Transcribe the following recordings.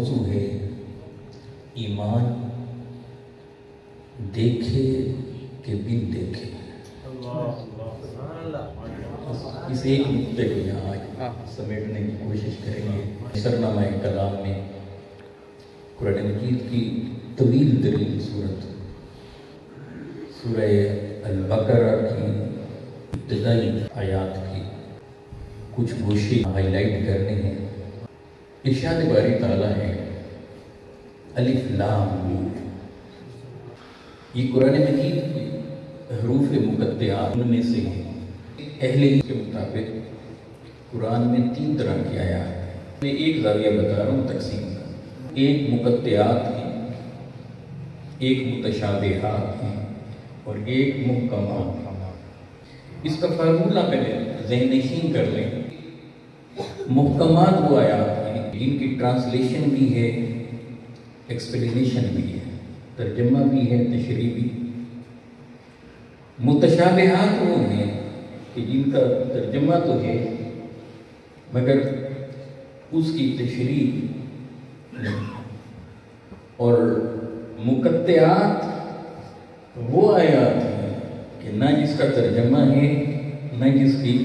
موضوع ہے ایمان دیکھے کہ بن دیکھے۔ اس ایک نقطے کو یہاں سمیٹنے کی کوشش کریں گے۔ سرنامہ کلام میں قرآن مجید کی طویل ترین صورت سورہ البقرہ کی ابتدائی آیات کی کچھ گوشے ہائی لائٹ کرنے ہیں۔ ارشاد باری تعالیٰ ہے الف لام میم۔ یہ قرآن مجید کی حروف مقطعات ان میں سے ہیں۔ اہل علم کے مطابق قرآن میں 3 طرح کی آیات ہیں۔ میں ایک زاویہ بتا رہا ہوں تقسیم کا۔ ایک مقطعات ہیں، ایک متشابہات ہیں اور ایک محکمات۔ اس کا فارمولہ پہلے ذہن نشین کر لیں۔ محکمات وہ آیات ہیں جن کی ٹرانسلیشن بھی ہے، ایکسپلینیشن بھی ہے، ترجمہ بھی ہے، تشریح بھی۔ متشابہات وہ ہیں کہ جن کا ترجمہ تو ہے مگر اس کی تشریح نہیں۔ اور مقطعات وہ آیات ہیں کہ نہ جس کا ترجمہ ہے نہ جس کی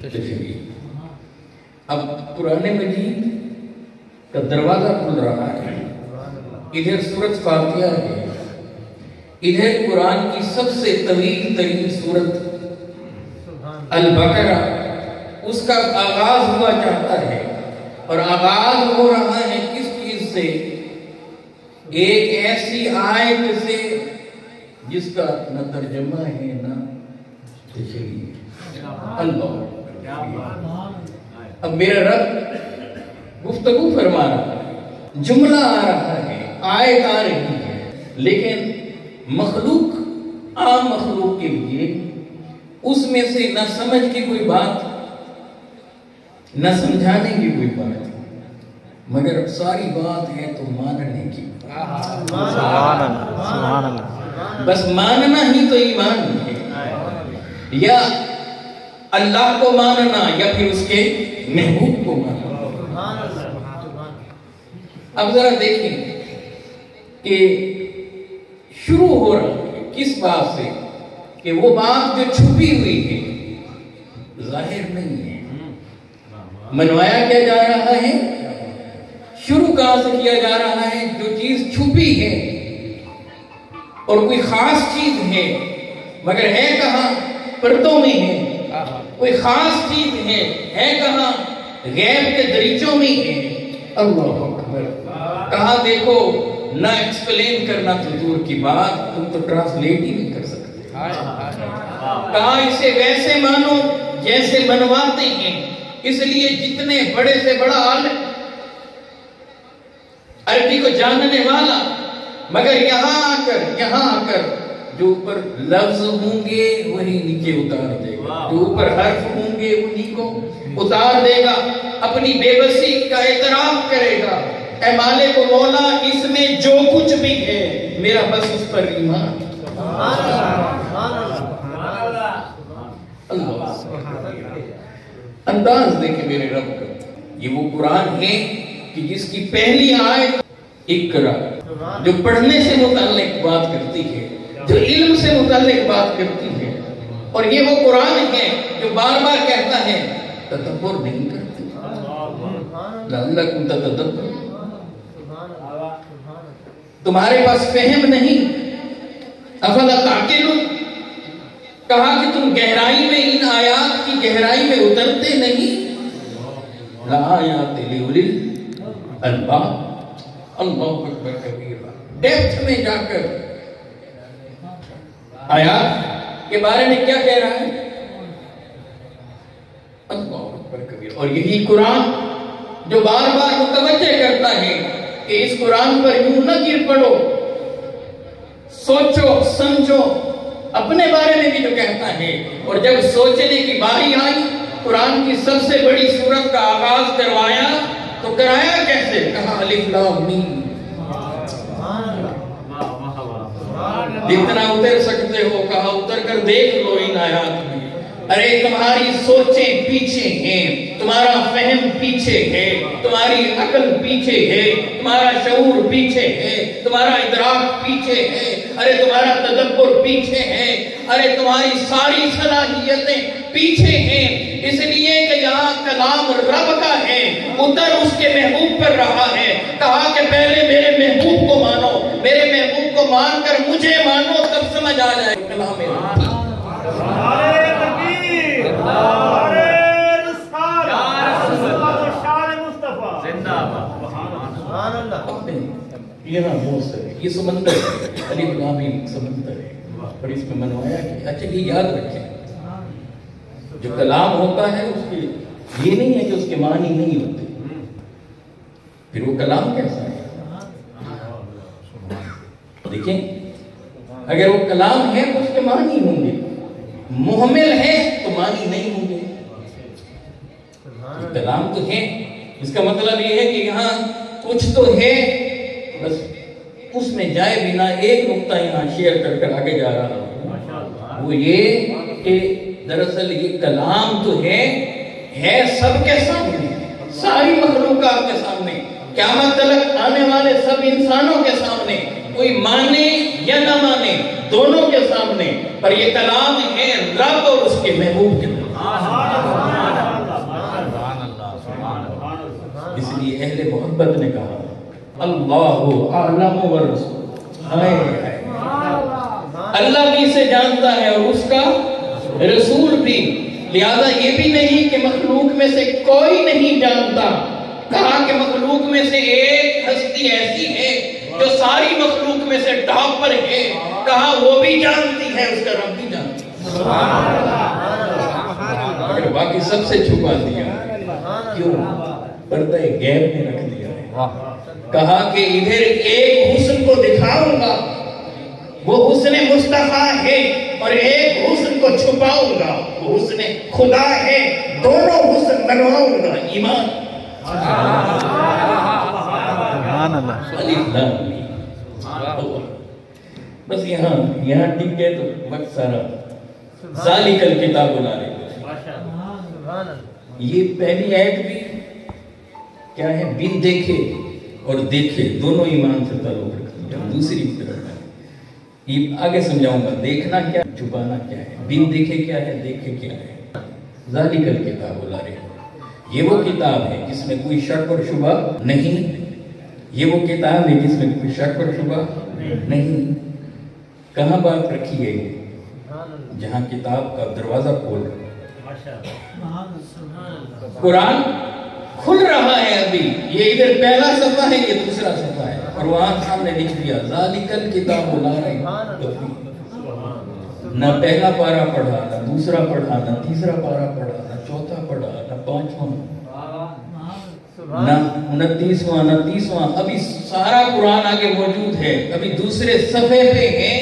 تشریح۔ اب قرآن مجید کا دروازہ کھل رہا ہے۔ ادھر سورۃ فاتحہ ہے، ادھر قرآن کی سب سے طویل ترین سورت البقرہ، اس کا آغاز ہوا چاہتا ہے۔ اور آغاز ہو رہا ہے کس چیز سے؟ ایک ایسی آیت سے جس کا نہ ترجمہ ہے نہ تشریح۔ اللہ، اب میرا رب گفتگو فرما رہا ہے، جملہ آ رہا ہے، آیت آ رہی ہے، لیکن مخلوق، عام مخلوق کے لیے اس میں سے نہ سمجھ کی کوئی بات نہ سمجھانے کی کوئی بات، مگر ساری بات ہے تو ماننے کی۔ سبحان اللہ، بس ماننا ہی تو ایمان ہے، یا اللہ کو ماننا یا پھر اس کے محبوب کو ماننا۔ اب ذرا دیکھیں کہ شروع ہو رہا ہے کس بات سے کہ وہ بات جو چھپی ہوئی ہے ظاہر نہیں ہے۔ منوایا کیا جا رہا ہے؟ شروع کہاں سے کیا جا رہا ہے؟ جو چیز چھپی ہے اور کوئی خاص چیز ہے مگر ہے کہاں؟ پردوں میں ہے۔ کوئی خاص چیز ہے کہاں؟ غیب کے دریچوں میں ہے۔ اللہ اکبر، کہاں دیکھو نہ ایکسپلین کرنا تو دور کی بات، تم تو ٹرانسلیٹ ہی نہیں کر سکتے۔ کہاں اسے ویسے مانو جیسے منواتے ہیں۔ اس لیے جتنے بڑے سے بڑا عالم، عربی کو جاننے والا، مگر یہاں آ کر جو اوپر لفظ ہوں گے وہی نیچے اتار دے گا، جو اوپر حرف ہوں گے انہی کو اتار دے گا، اپنی بے بسی کا اعتراف کرے گا۔ اے مالک و مولا، اس میں جو کچھ بھی ہے میرا بس اس پر ایمان۔ اللہ، انداز دیکھیں میرے رب کا۔ یہ وہ قرآن ہے کہ جس کی پہلی آیت اقرا، جو پڑھنے سے متعلق بات کرتی ہے، جو علم سے متعلق بات کرتی ہے۔ اور یہ وہ قرآن ہے جو بار بار کہتا ہے تدبر نہیں کرتے، لعلکم تتدبرون، تمہارے پاس فہم نہیں، افلا تعقلون، کہا کہ تم گہرائی میں، ان آیات کی گہرائی میں اترتے نہیں۔ لآیات لأولی الالباب، اللہ اکبر کبیرہ، ڈیپتھ میں جا کر آیات کے بارے میں کیا کہہ رہا ہے؟ اللہ اکبر کبیرہ۔ اور یہی قرآن جو بار بار متوجہ کرتا ہے کہ اس قرآن پر یوں نہ گر پڑو، سوچو سمجھو، اپنے بارے میں بھی جو کہتا ہے۔ اور جب سوچنے کی باری آئی، قرآن کی سب سے بڑی سورت کا آغاز کروایا تو کرایا کیسے؟ کہا الف لام میم۔ جتنا اتر سکتے ہو کہا اتر کر دیکھ لو ان آیات میں، ارے تمہاری سوچیں پیچھے ہیں، تمہارا فہم پیچھے ہے، تمہاری عقل پیچھے ہے، تمہارا شعور پیچھے ہے، تمہارا ادراک پیچھے ہے، ارے تمہارا تدبر پیچھے ہے، ارے تمہاری ساری صلاحیتیں پیچھے ہیں۔ اس لیے کہ یہاں کلام رب کا ہے، اتر اس کے محبوب پر رہا ہے۔ کہا کہ پہلے میرے محبوب کو مانو، میرے محبوب کو مان کر مجھے مانو، تب سمجھ آ جائے کلام رب۔ یہ سمندر علی غلامی سمندر ہے، اور اس میں منوایا کہ اچھا یہ یاد رکھیں، جو کلام ہوتا ہے اس کے یہ نہیں ہے کہ اس کے معنی نہیں ہوتے، پھر وہ کلام کیسا ہے؟ دیکھیں اگر وہ کلام ہے تو اس کے معنی ہوں گے، محمل ہے تو معنی نہیں ہوں گے۔ کلام تو ہے، اس کا مطلب یہ ہے کہ یہاں کچھ تو ہے، بس اس میں جائے بنا ایک نقطہ یہاں شیئر کر کر آگے جا رہا ہوں، وہ یہ کہ دراصل یہ کلام تو ہے سب کے سامنے، ساری مخلوقات کے سامنے، قیامت تک آنے والے سب انسانوں کے سامنے، کوئی مانے یا نہ مانے دونوں کے سامنے، پر یہ کلام ہے رب اور اس کے محبوب کے سامنے۔ اس لیے اہل محبت نے کہا اللہ اعلم والرسول، اللہ بھی اسے جانتا ہے اور اس کا رسول بھی، لہذا یہ بھی نہیں کہ مخلوق میں سے کوئی نہیں جانتا، کہا کہ مخلوق میں سے ایک ہستی ایسی ہے جو ساری مخلوق میں سے ٹاپ پر ہے، کہا وہ بھی جانتی ہے، اس کا رب بھی جانتا ہے، اگر باقی سب سے چھپا دیا کیوں؟ پردہ غیب میں رکھ دیا ہے۔ کہا کہ ادھر ایک حسن کو دکھاؤں گا وہ حسن مصطفیٰ ہے، اور ایک حسن کو چھپاؤں گا وہ حسن خدا ہے، دونوں حسن منواؤں گا۔ ایمان بس یہاں ٹک گئے تو وقت سارا۔ ذالک الکتاب لا ریب فیہ، یہ پہلی آیت بھی کیا ہے؟ بن دیکھے اور دیکھے دونوں ایمان سے تعلق رکھتی ہے۔ دوسری طرف یہ آگے سمجھاؤں گا، دیکھنا کیا، چھپانا کیا ہے، بن دیکھے کیا ہے، دیکھے کیا ہے۔ ذالک الکتاب لا ریب، یہ وہ کتاب ہے جس میں کوئی شک اور شبہ نہیں، یہ وہ کتاب ہے جس میں کوئی شک اور شبہ نہیں۔ کہاں بات رکھی ہے؟ جہاں کتاب کا دروازہ کھول رہا ہے، قرآن کھل رہا ہے ابھی، یہ ادھر پہلا صفحہ ہے، یہ دوسرا صفحہ ہے، اور وہاں سامنے لکھ دیا ذالک الکتاب لا ریب فیہ۔ نہ پہلا پارہ پڑھا، نہ دوسرا پڑھا، نہ تیسرا پارہ پڑھا، نہ چوتھا پڑھا، نہ پانچواں، نہ 29واں، نہ 30واں، ابھی سارا قرآن آگے موجود ہے، ابھی دوسرے صفحے پہ ہے،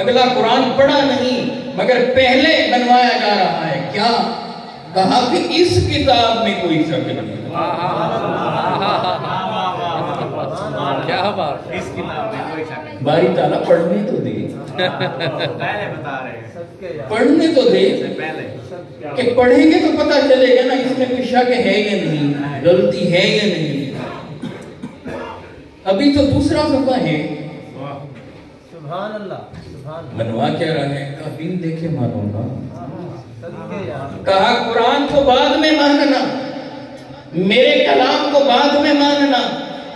اگلا قرآن پڑھا نہیں، مگر پہلے بنوایا جا رہا ہے۔ کیا کہا کہ اس کتاب میں کوئی شک نہیں، کیا بات، اس کتاب میں کوئی شک نہیں۔ باری تعالیٰ پڑھنے تو دے، پہلے بتا رہے ہیں، پڑھنے تو دے، کہ پڑھیں گے تو پتہ چلے گا نا اس میں کوئی شک ہے یا نہیں، غلطی ہے یا نہیں۔ ابھی تو دوسرا صفحہ ہے، سبحان اللہ، منوا کیا رہا ہے؟ کہا بن دیکھے مانو گا، کہا قرآن کو بعد میں ماننا، میرے کلام کو بعد میں ماننا،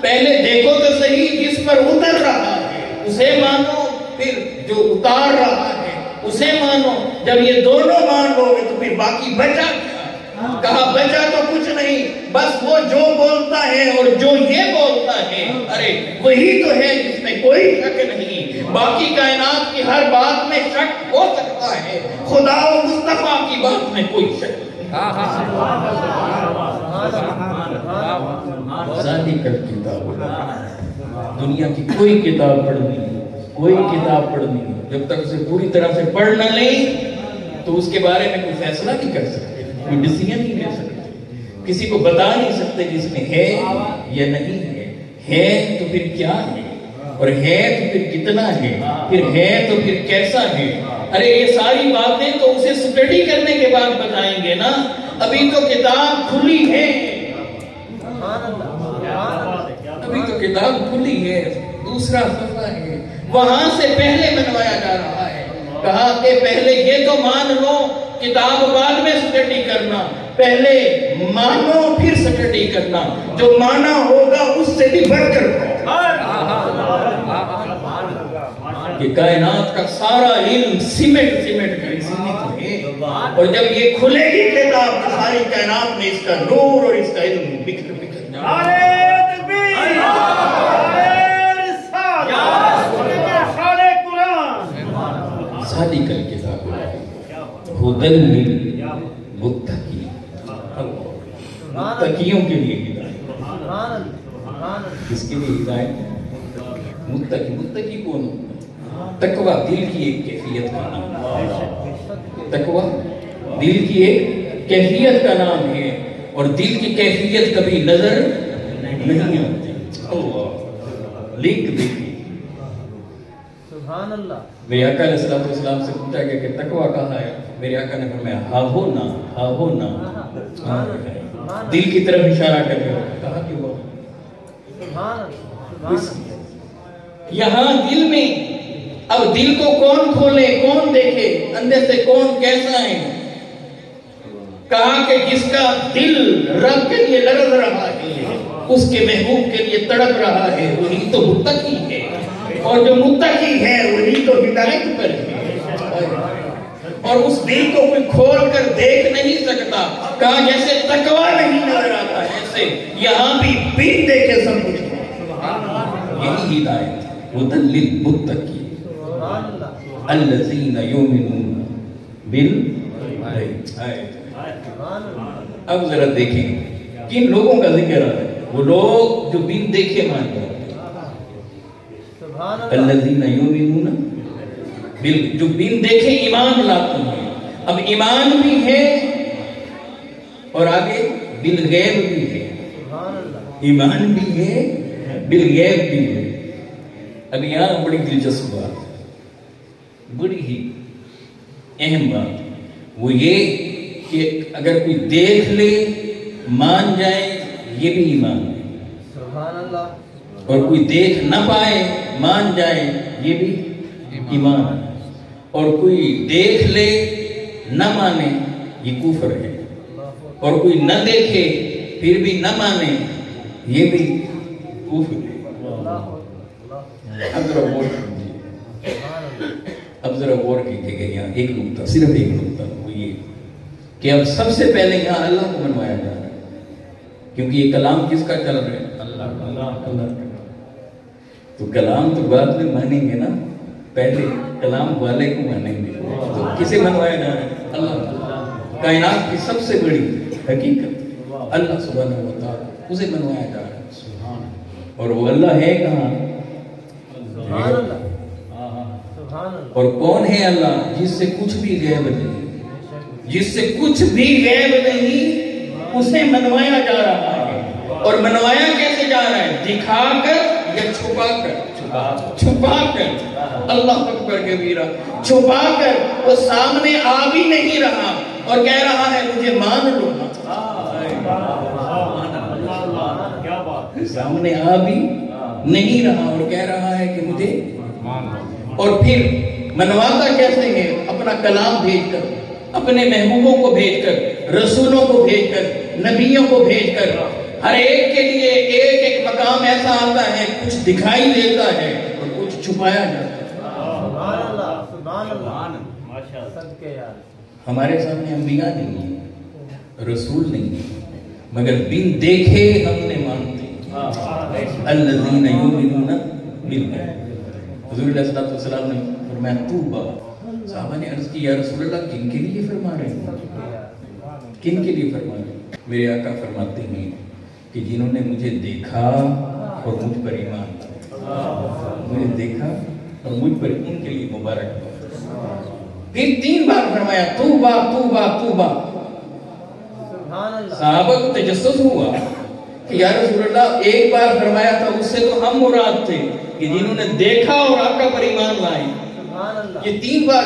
پہلے دیکھو تو صحیح جس پر اتر رہا ہے اسے مانو، پھر جو اتار رہا ہے اسے مانو۔ جب یہ دونوں مان لو گے تو پھر باقی بچا کیا؟ کہا بچا تو کچھ نہیں، بس وہ جو بولتا ہے اور جو یہ بولتا ہے، ارے وہی تو ہے جس میں کوئی شک نہیں۔ باقی کائنات کی ہر بات میں شک ہو سکتا ہے، خدا و مصطفیٰ کی بات میں کوئی شک نہیں۔ ذالک الکتاب، دنیا کی کوئی کتاب پڑھنی، کوئی کتاب پڑھنی، جب تک اسے پوری طرح سے پڑھ نہ لیں تو اس کے بارے میں کوئی فیصلہ نہیں کر سکتے، کوئی ڈیسیژن نہیں لے سکتے، کسی کو بتا نہیں سکتے جس میں ہے یا نہیں ہے تو پھر کیا ہے، اور ہے تو پھر کتنا ہے، پھر ہے تو پھر کیسا ہے۔ ارے یہ ساری باتیں تو اسے اسٹڈی کرنے کے بعد بتائیں گے نا، ابھی تو کتاب کھلی ہے، ابھی تو کتاب کھلی ہے، دوسرا صفحہ ہے، وہاں سے پہلے منوایا جا رہا ہے۔ کہا کہ پہلے یہ تو مان لو، کتاب بعد میں اسٹڈی کرنا، پہلے مانو پھر اسٹڈی کرنا، جو مانا ہوگا اس سے بھی بڑھ کر کہ کائنات کا سارا علم سیمنٹ کر اسی میں ہے، اور جب یہ کھلے گی کتاب تو ساری کائنات میں اس کا نور اور اس کا علم بکھر سادی کل کتاب ہدل للمتقین، متقیوں کے لیے ہدایت، کس کے لیے ہدایت؟ متقی کون؟ تقوی دل کی ایک کیفیت کا نام، تقوی دل کی ایک کیفیت کا نام ہے، اور دل کی کیفیت کبھی نظر نہیں آتی۔ اللہ لنک دیکھیے، سبحان اللہ۔ میرے آقا علیہ السلام سے پوچھا گیا کہ تقوی کہاں ہے؟ میرے آقا نے فرمایا ہا ہونا دل کی طرف اشارہ کر کے کہا کہ وہ یہاں دل میں، اب دل کو کون کھولے، کون دیکھے، اندر سے کون کیسا ہے؟ کہا کہ جس کا دل رب کے لیے لرز رہا ہے، اس کے محبوب کے لیے تڑپ رہا ہے، وہی تو متقی ہے، اور جو متقی ہے وہی تو ہدایت پر ہے، اور اس دل کو کوئی کھول کر دیکھ نہیں سکتا۔ کہا جیسے تقوی نہیں نظر آتا، ایسے یہاں بھی بن دیکھے سب کچھ، یہی ہدایت ہدل للمتقین الذین یؤمنون بالغیب۔ اب ذرا دیکھیں کن لوگوں کا ذکر آ رہا ہے؟ وہ لوگ جو بن دیکھے مان جاتے ہیں، الذین یؤمنون جو بن دیکھے ایمان لاتے ہیں۔ اب ایمان بھی ہے اور آگے بالغیب بھی ہے، ایمان بھی ہے بالغیب بھی ہے۔ اب یہاں بڑی دلچسپ بات، بڑی ہی اہم بات، وہ یہ کہ اگر کوئی دیکھ لے مان جائے یہ بھی ایمان ہے، سبحان اللہ، اور کوئی دیکھ نہ پائے مان جائے یہ بھی ایمان ہے، اور کوئی دیکھ لے نہ مانے یہ کفر ہے، اور کوئی نہ دیکھے پھر بھی نہ مانے یہ بھی کفر ہے۔ اب ذرا غور کیجیے، اب ذرا غور کیجیے کہ یہاں ایک نقطہ، صرف ایک نقطہ، وہ یہ کہ اب سب سے پہلے یہاں اللہ کو منوایا جا رہا ہے، کیونکہ یہ کلام کس کا چل رہا ہے؟ اللہ کا۔ تو کلام تو بعد میں مانیں گے نا، پہلے کلام والے کو مانیں گے۔ تو کسے منوایا جا رہا ہے؟ اللہ۔ کائنات کی سب سے بڑی حقیقت اللہ سبحانہ و تعالیٰ، اسے منوایا جا رہا ہے، اور وہ اللہ ہے کہاں؟ اور کون ہے اللہ؟ جس سے کچھ بھی غیب نہیں، جس سے کچھ بھی غیب نہیں، اسے منوایا جا رہا ہے۔ اور منوایا کیسے جا رہا ہے؟ دکھا کر یا چھپا کر؟ چھپا کر، اللہ اکبر کبیرہ، چھپا کر۔ وہ سامنے آ بھی نہیں رہا اور کہہ رہا ہے مجھے مان لو، سامنے آ بھی نہیں رہا اور کہہ رہا ہے کہ مجھے مان لو۔ اور پھر منواتا کیسے ہے؟ اپنا کلام بھیج کر، اپنے محبوبوں کو بھیج کر، رسولوں کو بھیج کر، نبیوں کو بھیج کر، ہر ایک کے لیے ایک ایک مقام ایسا آتا ہے، کچھ دکھائی دیتا ہے اور کچھ چھپایا جاتا ہے۔ سبحان اللہ، سبحان اللہ، صدقے یار۔ ہمارے سامنے انبیاء نہیں ہیں، رسول نہیں ہیں، مگر بن دیکھے ہم نے مانتے الذین یؤمنون بالغیب۔ حضور علیہ السلام نے فرمایا طوبیٰ، صحابہ نے عرض کی یا رسول اللہ کن کے لیے فرما رہے ہیں؟ کن کے لیے فرما رہے ہیں؟ میرے آقا فرماتے ہیں کہ جنہوں نے مجھے دیکھا اور مجھ پر ایمان لایا، مجھے دیکھا اور مجھ پر، ان کے لیے مبارک بات۔ پھر 3 بار فرمایا طوبیٰ طوبیٰ طوبیٰ۔ صحابہ کو تجسس ہوا کہ یا رسول اللہ ایک بار فرمایا تھا، اس سے تو ہم مراد تھے کہ جنہوں نے دیکھا اور آقا پر ایمان لائے، یہ 3 بار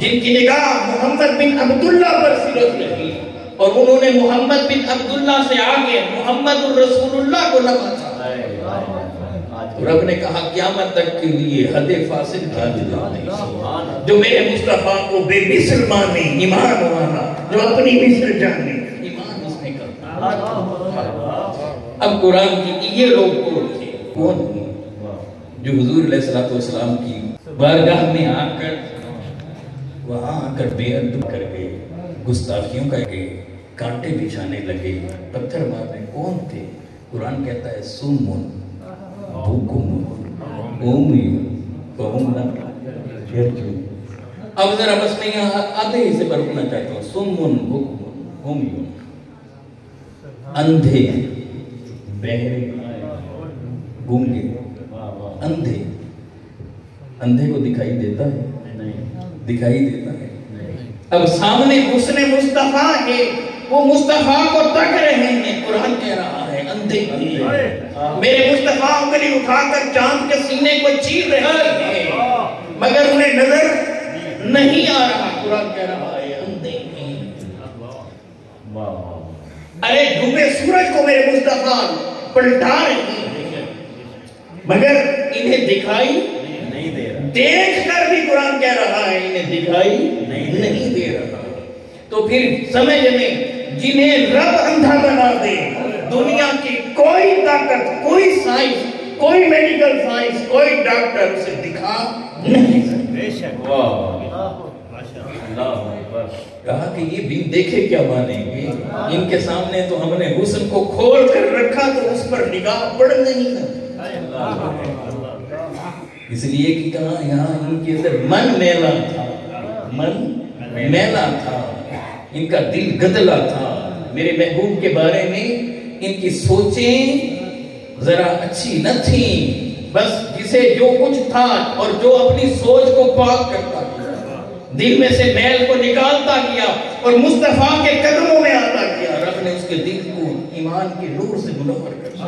جن کی نگاہ محمد بن عبداللہ پر صرف رہی اور انہوں نے محمد بن عبداللہ سے آگے محمد الرسول اللہ کو نوازا. رب نے کہا قیامت تک کے لیے حد فاصل کا نہیں جو میرے مصطفیٰ کو بے مثل مانے ایمان والا جو اپنی مثل جانے ایمان اس نے کرتا. اب قرآن کی یہ لوگ کون ہیں جو حضور علیہ السلام کی بارگاہ میں آ کر وہاں آ کر بے ادب کر گئے, گستاخیوں کر گئے, کانٹے بچھانے لگے, پتھر مارنے. کون تھے؟ قرآن کہتا ہے سمن بکم عمی فہم لا یرجعون. اب ذرا بس میں یہاں آدھے ہی سے برکنا چاہتا ہوں. سمن بکم عمی, اندھے, بہرے, گونگے. اندھے, اندھے کو دکھائی دیتا ہے؟ دکھائی دیتا ہے. اب سامنے حسن مصطفیٰ ہے, وہ مصطفیٰ کو تک رہے ہیں. قرآن کہہ رہا ہے اندھے میرے مصطفیٰ انگلی اٹھا کر چاند کے سینے کو چیر رہے ہیں مگر انہیں نظر نہیں آ رہا. قرآن کہہ رہا ہے اندھے ہیں. ارے ڈوبے سورج کو میرے مصطفیٰ پلٹا رہے ہیں مگر انہیں دکھائی نہیں دے رہا. دیکھ کر بھی قرآن کہہ رہا ہے انہیں دکھائی نہیں دے رہا. تو پھر سمجھ میں جنہیں رب اندھا بنا دے دنیا کی کوئی طاقت, کوئی سائنس, کوئی میڈیکل سائنس, کوئی ڈاکٹر اسے دکھا نہیں سکتے. کہا کہ یہ بن دیکھے کیا مانیں گے, ان کے سامنے تو ہم نے حسن کو کھول کر رکھا تو اس پر نگاہ پڑ نہیں ہے. اس لیے کہ کہاں یہاں ان کے اندر من میلا تھا, من میلا تھا, ان کا دل گدلا تھا. میرے محبوب کے بارے میں ان کی سوچیں ذرا اچھی نہ تھیں. بس جسے جو کچھ تھا اور جو اپنی سوچ کو پاک کرتا گیا, دل میں سے میل کو نکالتا گیا اور مصطفیٰ کے قدموں میں آتا گیا, رب نے اس کے دل کو ایمان کے نور سے منور کر دیا.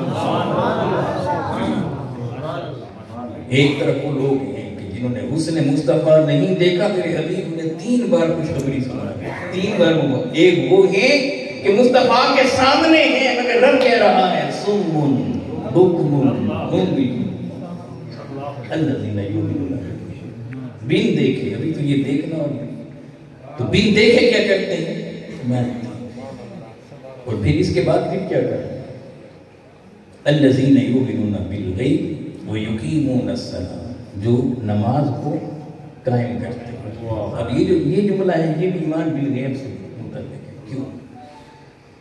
ایک طرف وہ لوگ ہیں کہ جنہوں نے حسن مصطفیٰ نہیں دیکھا, میرے حبیب نے 3 بار خوشخبری سنا, 3 بار. ایک وہ ہے کہ مصطفیٰ کے سامنے ہیں مگر رب کہہ رہا ہے سمن بکم عمی الذین یؤمنون بن دیکھے. ابھی تو یہ دیکھنا اور تو بن دیکھے کیا کرتے ہیں اور پھر اس کے بعد پھر کیا کرتے ہیں؟ الذین یؤمنون بالغیب وَيُقِيمُونَ الصَّلَاةَ, جو نماز کو قائم کرتے ہیں. اب یہ جملہ ہے یہ بھی ایمان بالغیب سے متعلق ہے. کیوں؟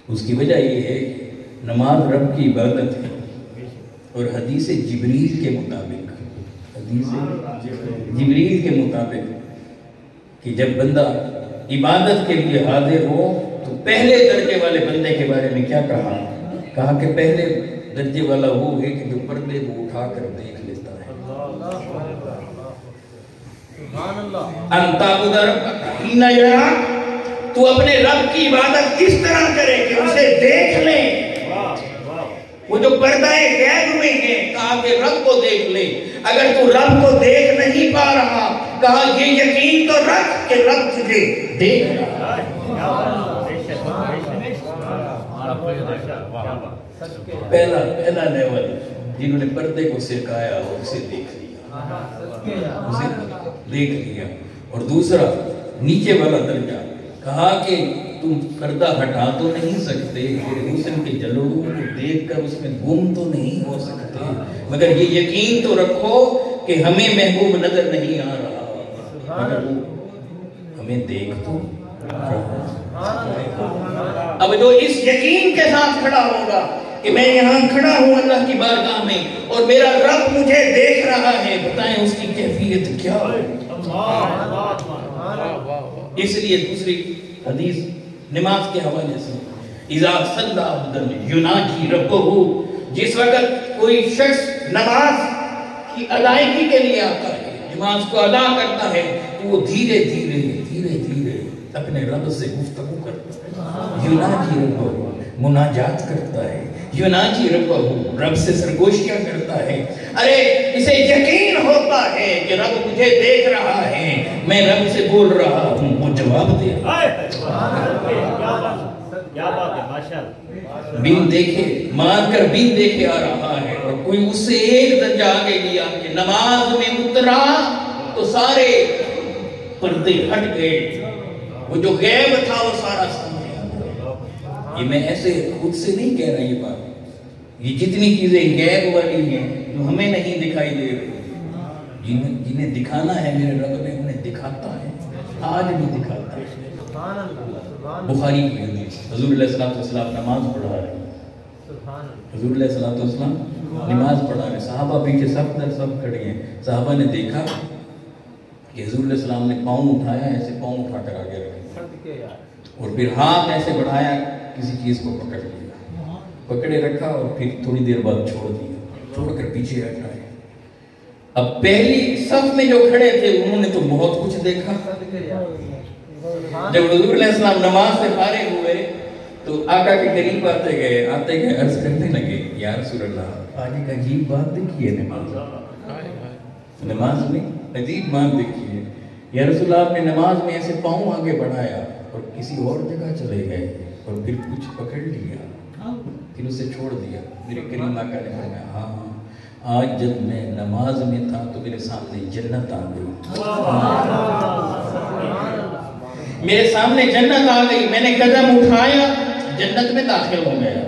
اس کی وجہ یہ ہے نماز رب کی عبادت ہے اور حدیث جبریل کے مطابق, حدیث جبریل کے مطابق کہ جب بندہ عبادت کے لیے حاضر ہو تو پہلے درجے والے بندے کے بارے میں کیا کہا؟ کہا کہ پہلے درجے والا وہ ہے کہ جو پردے کو اٹھا کر دیکھ لیتا ہے. انتعبد ربک حین یراک, تو اپنے رب کی عبادت کس طرح کرے کہ اسے دیکھ لیں. وہ جو پردہ غیب میں ہے کہا کہ رب کو دیکھ لے. اگر تو رب کو دیکھ نہیں پا رہا کہا یہ یقین تو رکھ کہ رب تجھے دیکھ رہا ہے. پہلا لیول جنہوں نے پردے کو سرکایا اور اسے دیکھ لیا, اور دوسرا نیچے والا درجہ کہا کہ تم پردہ ہٹا تو نہیں سکتے, میرے حسن کے جلووں کو دیکھ کر اس میں گم تو نہیں ہو سکتے, مگر یہ یقین تو رکھو کہ ہمیں محبوب نظر نہیں آ رہا مگر وہ ہمیں دیکھ تو. اب جو اس یقین کے ساتھ کھڑا ہوگا کہ میں یہاں کھڑا ہوں اللہ کی بارگاہ میں اور میرا رب مجھے دیکھ رہا ہے, بتائیں اس کی کیفیت کیا ہے. اس لیے دوسری حدیث نماز کے حوالے سے اذا صلی عبد یناجی ربہ, جس وقت کوئی شخص نماز کی ادائیگی کے لیے آتا ہے, نماز کو ادا کرتا ہے, تو وہ دھیرے دھیرے اپنے رب سے گفتگو کرتا ہے. یناجی ربہ, مناجات کرتا ہے. یناجی ربہ, رب سے سرگوشیاں کرتا ہے. ارے اسے یقین ہوتا ہے کہ رب مجھے دیکھ رہا ہے، میں رب سے بول رہا ہوں، وہ جواب دے رہا ہے۔ کیا بات ہے، ماشاءاللہ۔ بین دیکھے، مار کر بین دیکھے آ رہا ہے، اور کوئی اس سے ایک درجہ آگے لیا کہ نماز میں اترا تو سارے پردے ہٹ گئے، وہ جو غیب تھا وہ سارا سامنے آ گیا۔ یہ میں ایسے خود سے نہیں کہہ رہا یہ بات، یہ جتنی چیزیں غیب والی ہیں جو ہمیں نہیں دکھائی دے رہی، جنہیں دکھانا ہے میرے رب نے انہیں دکھاتا ہے، آج بھی دکھاتا ہے۔ بخاری کی حدیث، حضور علیہ السلام نماز پڑھا رہے ہیں، حضور علیہ السلام نماز پڑھا رہے ہیں، صحابہ پیچھے سب در سب کھڑے ہیں، صحابہ نے دیکھا کہ حضور علیہ السلام نے پاؤں اٹھایا، ایسے پاؤں اٹھا کر آگے رکھا اور پھر ہاتھ ایسے بڑھایا، کسی چیز کو پکڑ لیا، پکڑے رکھا اور پھر تھوڑی دیر بعد چھوڑ دیا، چھوڑ کر پیچھے ہٹائے۔ اب پہلی صف میں جو کھڑے تھے انہوں نے تو بہت کچھ دیکھا۔ جب حضور علیہ السلام نماز سے فارغ ہوئے تو آقا کے قریب آتے گئے عرض کرنے لگے، یا رسول اللہ آج ایک عجیب بات دیکھی ہے نماز میں عجیب بات دیکھی ہے، یا رسول اللہ آپ نے نماز میں ایسے پاؤں آگے بڑھایا اور کسی اور جگہ چلے گئے اور پھر کچھ پکڑ لیا پھر اسے چھوڑ دیا۔ میرے کریم آقا نے فرمایا ہاں آج جب میں نماز میں تھا تو میرے سامنے جنت آ گئی، میرے سامنے جنت آ گئی، میں نے قدم اٹھایا جنت میں داخل ہو گیا۔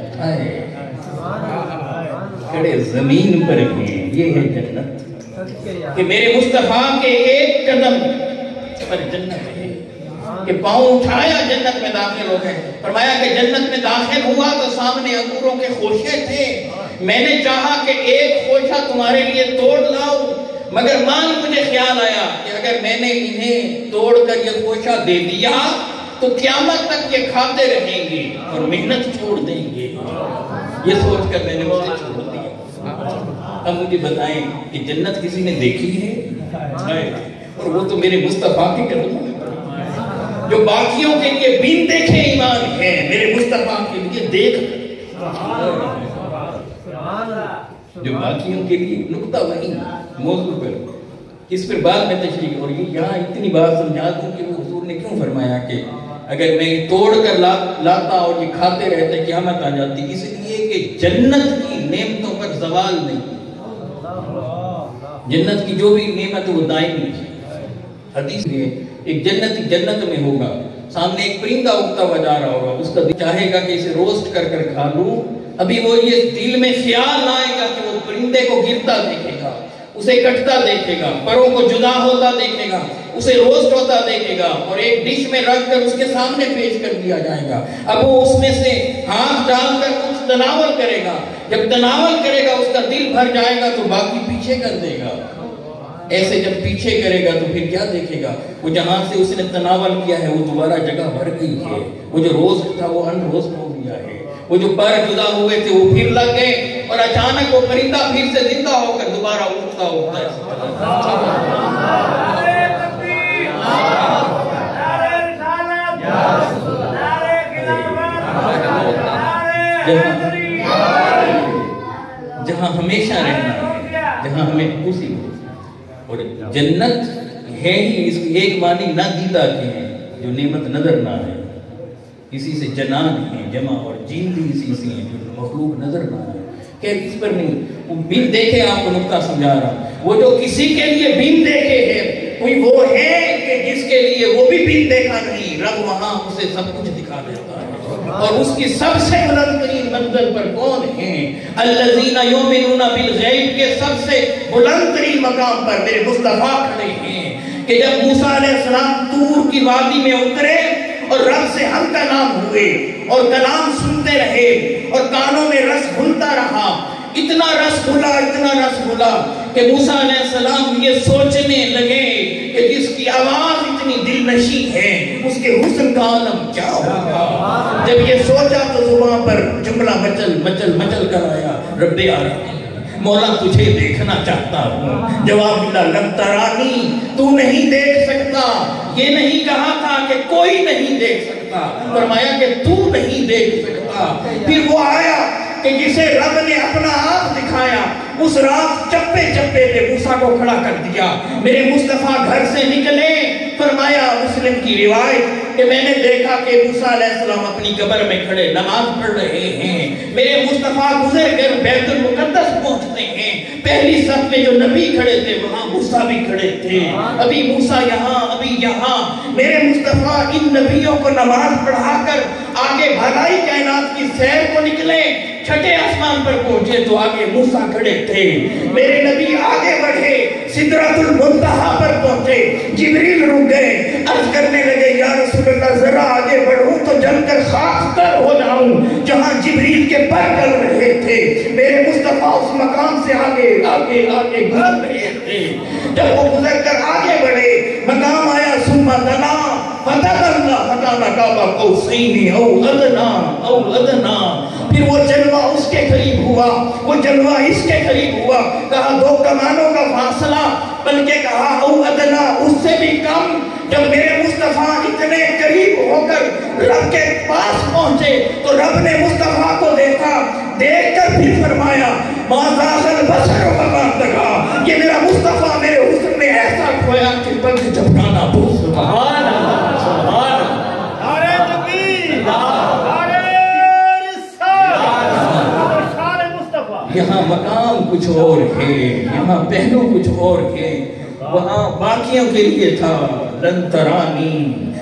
کھڑے زمین پر ہیں، یہ ہے جنت کہ میرے مصطفیٰ کے ایک قدم پر جنت ہے، کہ پاؤں اٹھایا جنت میں داخل ہو گئے۔ فرمایا کہ جنت میں داخل ہوا تو سامنے انگوروں کے خوشے تھے، میں نے چاہا کہ ایک خوشہ تمہارے لیے توڑ لاؤں، مگر مان مجھے خیال آیا کہ اگر میں نے انہیں توڑ کر یہ خوشہ دے دیا تو قیامت تک یہ کھاتے رہیں گے اور محنت چھوڑ دیں گے، یہ سوچ کر میں نے اسے چھوڑ دیا۔ اب مجھے بتائیں کہ جنت کسی نے دیکھی ہے؟ اور وہ تو میرے مصطفیٰ کی قدم جو باقیوں کے لیے بین دیکھے ایمان ہے، میرے مصطفیٰ کے لیے دیکھ جو باقیوں کے لیے نقطہ وہی موضوع پر اس پر بعد میں تشریح، اور یہ یہاں اتنی بات سمجھا دوں کہ وہ حضور نے کیوں فرمایا کہ اگر میں توڑ کر لاتا اور یہ کھاتے رہتے قیامت آ جاتی، اس لیے کہ جنت کی نعمتوں پر زوال نہیں، جنت کی جو بھی نعمت وہ دائمی ہے۔ حدیث میں ایک جنتی جنت میں ہوگا، سامنے ایک پرندہ اگتا ہوا جا رہا ہوگا، اس کا دل چاہے گا کہ اسے روسٹ کر کر کھا لوں، ابھی وہ یہ دل میں خیال آئے گا کہ وہ پرندے کو گرتا دیکھے گا، اسے کٹتا دیکھے گا، پروں کو جدا ہوتا دیکھے گا، اسے روسٹ ہوتا دیکھے گا اور ایک ڈش میں رکھ کر اس کے سامنے پیش کر دیا جائے گا۔ اب وہ اس میں سے ہاتھ ڈال کر کچھ تناول کرے گا، جب تناول کرے گا اس کا دل بھر جائے گا تو باقی پیچھے کر دے گا۔ ایسے جب پیچھے کرے گا تو پھر کیا دیکھے گا؟ وہ جہاں سے اس نے تناول کیا ہے وہ دوبارہ جگہ بھر گئی ہے، وہ جو روسٹ تھا وہ ان روسٹ ہو گیا ہے، وہ جو پر جدا ہوئے تھے وہ پھر لگ گئے اور اچانک وہ پرندہ پھر سے زندہ ہو کر دوبارہ اٹھتا ہے۔ جہاں ہمیشہ رہنا ہے، جہاں ہمیں خوشی ہو، اور جنت ہے ہی اس کی ایک معنی نہ دیدہ کی ہے جو نعمت نظر نہ ہے، اسی سے جنان ہے جمع، اور جین بھی اسی سے ہیں جو مخلوق نظر نہ ہے۔ کہ اس پر نہیں، وہ بن دیکھے آپ کو نقطہ سمجھا رہا، وہ جو کسی کے لیے بن دیکھے ہے کوئی وہ ہے کہ جس کے لیے وہ بھی بن دیکھا نہیں، رب وہاں اسے سب کچھ دکھا دیتا ہے۔ اور اس کی سب سے بلند ترین منزل پر کون ہیں؟ الذین یؤمنون بالغیب کے سب سے بلند ترین مقام پر میرے مصطفیٰ کھڑے ہیں کہ جب موسیٰ علیہ السلام طور کی وادی میں اترے اور رب سے ہم کلام ہوئے اور کلام سنتے رہے اور کانوں میں رس گھلتا رہا، اتنا رس گھلا کہ موسیٰ علیہ السلام یہ سوچنے لگے کہ جس کی آواز اتنی دل نشیں ہے اس کے حسن کا عالم کیا ہوگا۔ جب یہ سوچا تو زبان پر جملہ مچل کر آیا، رب عالمین مولا تجھے دیکھنا چاہتا ہوں۔ جواب ملا لن ترانی، تو نہیں دیکھ سکتا، یہ نہیں کہا تھا کہ کوئی نہیں دیکھ سکتا، فرمایا کہ تو نہیں دیکھ سکتا۔ پھر وہ آیا کہ جسے رب نے اپنا ہاتھ دکھایا اس رات چپے چپے پہ موسیٰ کو کھڑا کر دیا. میرے مصطفیٰ گھر سے نکلے, فرمایا مسلم کی روایت کہ میں نے دیکھا کہ موسیٰ علیہ السلام اپنی قبر میں کھڑے نماز پڑھ رہے ہیں. میرے مصطفیٰ گزر کر بیت المقدس پہنچتے ہیں. پہلی صف میں جو نبی کھڑے تھے وہاں موسیٰ بھی کھڑے تھے. ابھی موسیٰ یہاں, ابھی یہاں. میرے مصطفیٰ ان نبیوں کو نماز پڑھا کر آگے بھلائی کائنات کی سیر کو نکلے. چھٹے آسمان پر پہنچے تو آگے موسیٰ کھڑے تھے. میرے نبی آگے بڑھے, سدرۃ المنتہا پر پہنچے. جبریل رک گئے, عرض کرنے لگے یا رسول اللہ ذرا آگے بڑھوں تو جل کر خاک تر ہو جاؤں جہاں جبریل کے پر ڈل رہے تھے. میرے مصطفیٰ اس مقام سے آگے آگے آگے گزر رہے تھے. جب وہ گزر کر آگے بڑھے, مقام آیا ثم دنا فتدلى فكان قاب قوسين او ادنى. پھر وہ جلوہ اس کے قریب ہوا, وہ جلوہ اس کے قریب ہوا. کہا دو کمانوں کا فاصلہ, بلکہ کہا او ادنا, اس سے بھی کم. جب میرے مصطفیٰ اتنے قریب ہو کر رب کے پاس پہنچے تو رب نے مصطفیٰ کو دیکھا. دیکھ کر پھر فرمایا ما زاغ البصر وما طغى. یہ میرا مصطفیٰ میرے حسن میں ایسا کھویا کہ پنکھ جھپکانا بھول. سبحان اللہ, سبحان اللہ. نعرہ تکبیر, نعرہ یہاں مقام کچھ اور ہے, یہاں پہلو کچھ اور ہے. وہاں باقیوں کے لیے تھا لن ترانی,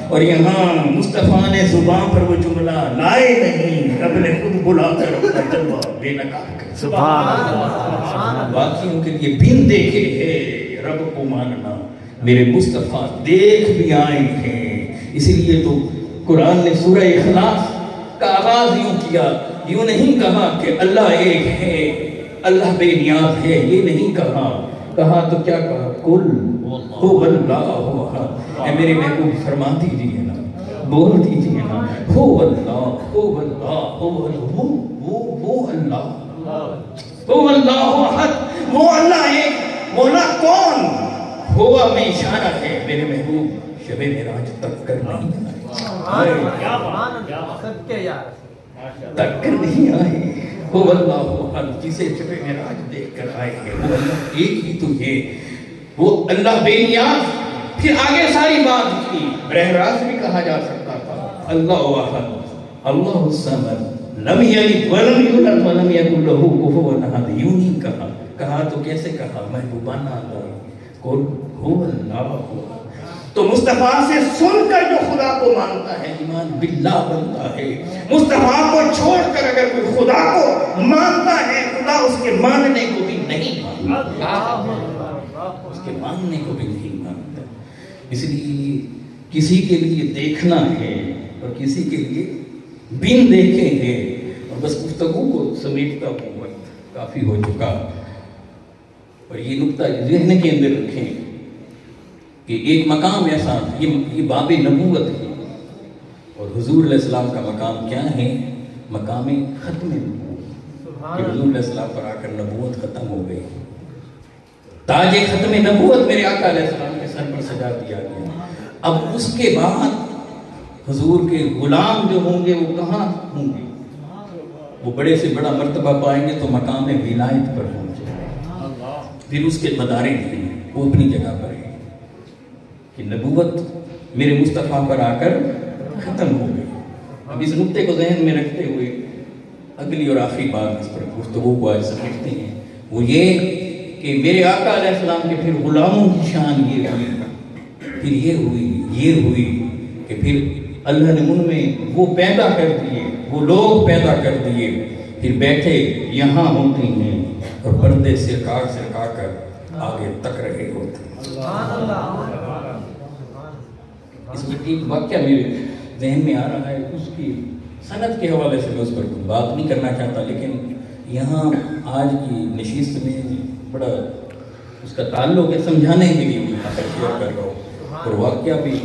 اور یہاں مصطفیٰ نے زبان پر وہ جملہ لائے نہیں, رب نے خود بلا کر اپنا جلوہ بے نقاب کر. سبحان اللہ. باقیوں کے لیے بن دیکھے ہے رب کو ماننا. میرے مصطفیٰ دیکھ بھی آئے ہیں. اسی لیے تو قرآن نے سورہ اخلاص کا آغاز یوں کیا, یوں نہیں کہا کہ اللہ ایک ہے, اللہ بے نیاز ہے, یہ نہیں کہا. کہا تو کیا کہا, قل هو اللہ احد. اے میرے محبوب فرما دیجئے نا, بول دیجئے نا, هو اللہ, هو اللہ, وہ اللہ, هو اللہ احد. وہ اللہ ایک. مولا کون؟ ہوا میں اشارہ ہے میرے محبوب شب معراج تک کر نہیں آئے, تک کر نہیں آئے. ہو اللہ احد, جسے شب معراج دیکھ کر آئے ہیں وہ اللہ ایک ہی تو ہے, وہ اللہ بے نیاز. پھر آگے ساری بات کی, براہ راست بھی کہا جا سکتا تھا اللہ احد, اللہ الصمد, لم یلد ولم یولد ولم یکن لہ کفوا احد. یوں نہیں کہا. کہا تو کیسے کہا, محبوبانہ اللہ قل هو اللہ. تو مصطفیٰ سے سن کر جو خدا کو مانتا ہے ایمان باللہ بنتا ہے. مصطفیٰ کو چھوڑ کر اگر کوئی خدا کو مانتا ہے, خدا اس کے ماننے کو بھی نہیں مانتا, اس کے ماننے کو بھی نہیں مانتا. اس لیے کسی کے لیے دیکھنا ہے اور کسی کے لیے بن دیکھے ہیں. اور بس گفتگو کو سمیٹتا ہوں, وقت کافی ہو چکا. اور یہ نقطہ ذہن کے اندر رکھیں کہ ایک مقام ایسا, یہ باب نبوت ہے, اور حضور علیہ السلام کا مقام کیا ہے, مقام ختم نبوت. کہ حضور علیہ السلام پر آ کر نبوت ختم ہو گئی. تاج ختم نبوت میرے آقا علیہ السلام کے سر پر سجا دیا گیا. اب اس کے بعد حضور کے غلام جو ہوں گے وہ کہاں ہوں گے, وہ بڑے سے بڑا مرتبہ پائیں گے تو مقام ولایت پر پہنچے. پھر اس کے مدارے نہیں, وہ اپنی جگہ پر ہے کہ نبوت میرے مصطفیٰ پر آ کر ختم ہو گئی. اب اس نقطے کو ذہن میں رکھتے ہوئے اگلی اور آخری بات اس پر گفتگو کو آج سمجھتے ہیں, وہ یہ کہ میرے آقا علیہ السلام کے پھر غلاموں کی شان یہ ہوئی, پھر یہ ہوئی کہ پھر اللہ نے ان میں وہ پیدا کر دیے, وہ لوگ پیدا کر دیے, پھر بیٹھے یہاں ہوتے ہیں اور پردے سرکا کر آگے تک رہے ہوتے ہیں. اس میں ایک واقعہ میرے ذہن میں آ رہا ہے, اس کی سند کے حوالے سے میں اس پر بات نہیں کرنا چاہتا, لیکن یہاں آج کی نشست میں بڑا اس کا تعلق ہے, سمجھانے کے لیے میں یہاں پر شیئر کر رہا ہوں. اور واقعہ بھی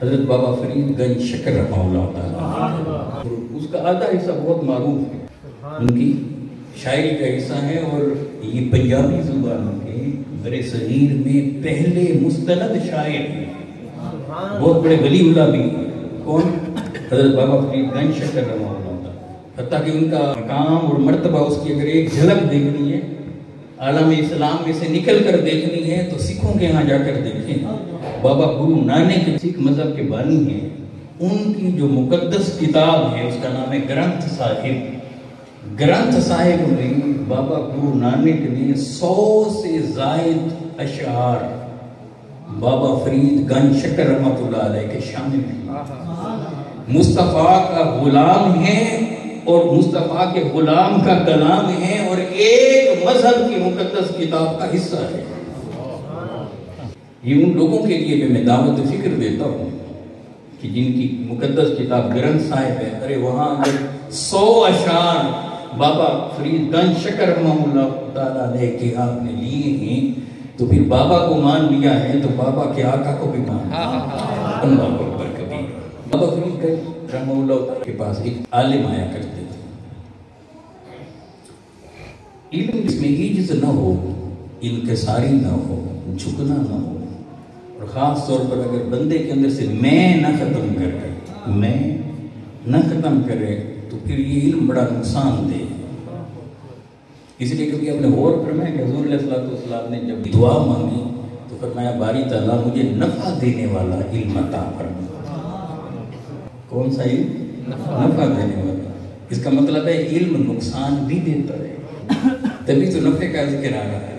حضرت بابا فرید گنج شکر رحمہ اللہ تعالیٰ, اس کا آدھا حصہ بہت معروف ہے, ان کی شاعری کا حصہ ہے, اور یہ پنجابی زبان کے بر صغیر میں پہلے مستند شاعر ہیں, بہت بڑے ولی اللہ بھی. کون؟ حضرت بابا فرید گنج شکر رحمہ اللہ تعالیٰ. حتیٰ کہ ان کا مقام اور مرتبہ اس کی اگر ایک جھلک دیکھنی ہے عالم اسلام میں سے نکل کر دیکھنی ہے تو سکھوں کے ہاں جا کر دیکھیں. بابا گرو نانک سکھ مذہب کے بانی ہیں. ان کی جو مقدس کتاب ہے اس کا نام ہے گرنتھ صاحب. گرنتھ صاحب میں بابا گرو نانک نے 100 سے زائد اشعار بابا فرید گنج شکر رحمۃ اللہ علیہ کے شامل ہیں. مصطفیٰ کا غلام ہے اور مصطفیٰ کے غلام کا کلام ہے اور ایک مذہب کی مقدس کتاب کا حصہ ہے. یہ ان لوگوں کے لیے بھی میں دعوت فکر دیتا ہوں کہ جن کی مقدس کتاب گرنتھ صاحب ہے. ارے وہاں اگر 100 اشعار بابا فرید گنج شکر رحمۃ اللہ تعالیٰ علیہ کے آپ نے لیے ہیں تو پھر بابا کو مان لیا ہے تو بابا کے آقا کو بھی مان لیا. اللہ اکبر کبیر. بابا فرید گنج رحمۃ اللہ کے پاس ایک عالم آیا کرتے تھے. علم جس میں عجز نہ ہو، انکساری نہ ہو، جھکنا نہ ہو، اور خاص طور پر اگر بندے کے اندر سے میں نہ ختم کرے تو پھر یہ علم بڑا نقصان دے. اس لیے کیونکہ آپ نے غور فرمایا کہ حضور علیہ الصلوۃ نے جب دعا مانگی تو فرمایا باری تعالیٰ مجھے نفع دینے والا علم عطا فرما. کون سا علم؟ نفع دینے والا. اس کا مطلب ہے علم نقصان بھی دیتا ہے، تبھی تو نفع کا ذکر آ رہا ہے.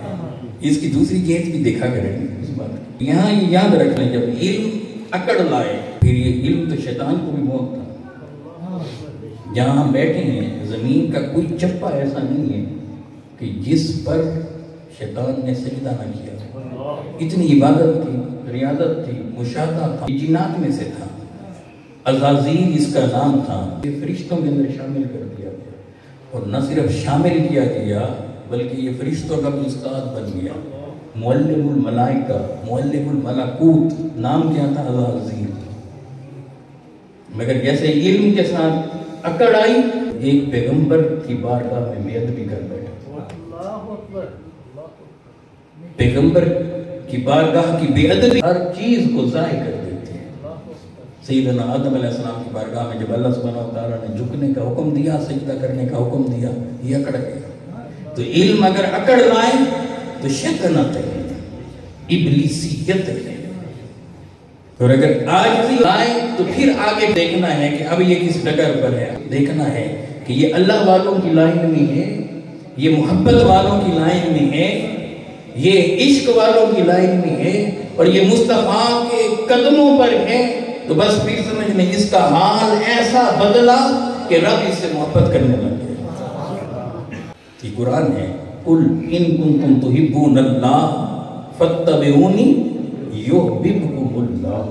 اس کی دوسری جہت بھی دیکھا کریں اس بات. یہاں یہ یاد رکھ لیں جب علم اکڑ لائے پھر یہ علم تو شیطان کو بھی بہت تھا. جہاں ہم بیٹھے ہیں زمین کا کوئی چپا ایسا نہیں ہے کہ جس پر شیطان نے سجدہ نہ کیا. اتنی عبادت تھی، ریاضت تھی، مشاہدہ تھا. جنات میں سے تھا. عزازیل اس کا نام تھا. یہ فرشتوں کے اندر شامل کر دیا اور نہ صرف شامل کیا گیا بلکہ یہ فرشتوں کا بھی استاد بن گیا. معلم الملائکہ، معلم الملکوت نام کیا تھا عزازیل. مگر جیسے علم کے ساتھ اکڑ آئی ایک پیغمبر کی بارگاہ میں بے ادبی کر بیٹھا. پیغمبر کی بارگاہ کی بے ادبی ہر چیز کو ضائع کر دیتی ہے. سیدنا آدم علیہ السلام کی بارگاہ میں جب اللہ سبحانہ و تعالیٰ نے جھکنے کا حکم دیا، سجدہ کرنے کا حکم دیا، یہ اکڑ گیا. تو علم اگر اکڑ لائے تو شیطنت ہے، ابلیسیت ہے. اور اگر عاجزی لائے تو پھر آگے دیکھنا ہے کہ اب یہ کس ڈگر پر ہے. دیکھنا ہے کہ یہ اللہ والوں کی لائن میں ہے، یہ محبت والوں کی لائن میں ہے، یہ عشق والوں کی لائن میں ہے اور یہ مصطفیٰ کے قدموں پر ہے. تو بس پھر سمجھ لیں اس کا حال ایسا بدلا کہ رب اس سے محبت کرنے لگے. یہ قرآن ہے قل ان کنتم تحبون اللہ فاتبعونی یحببکم اللہ.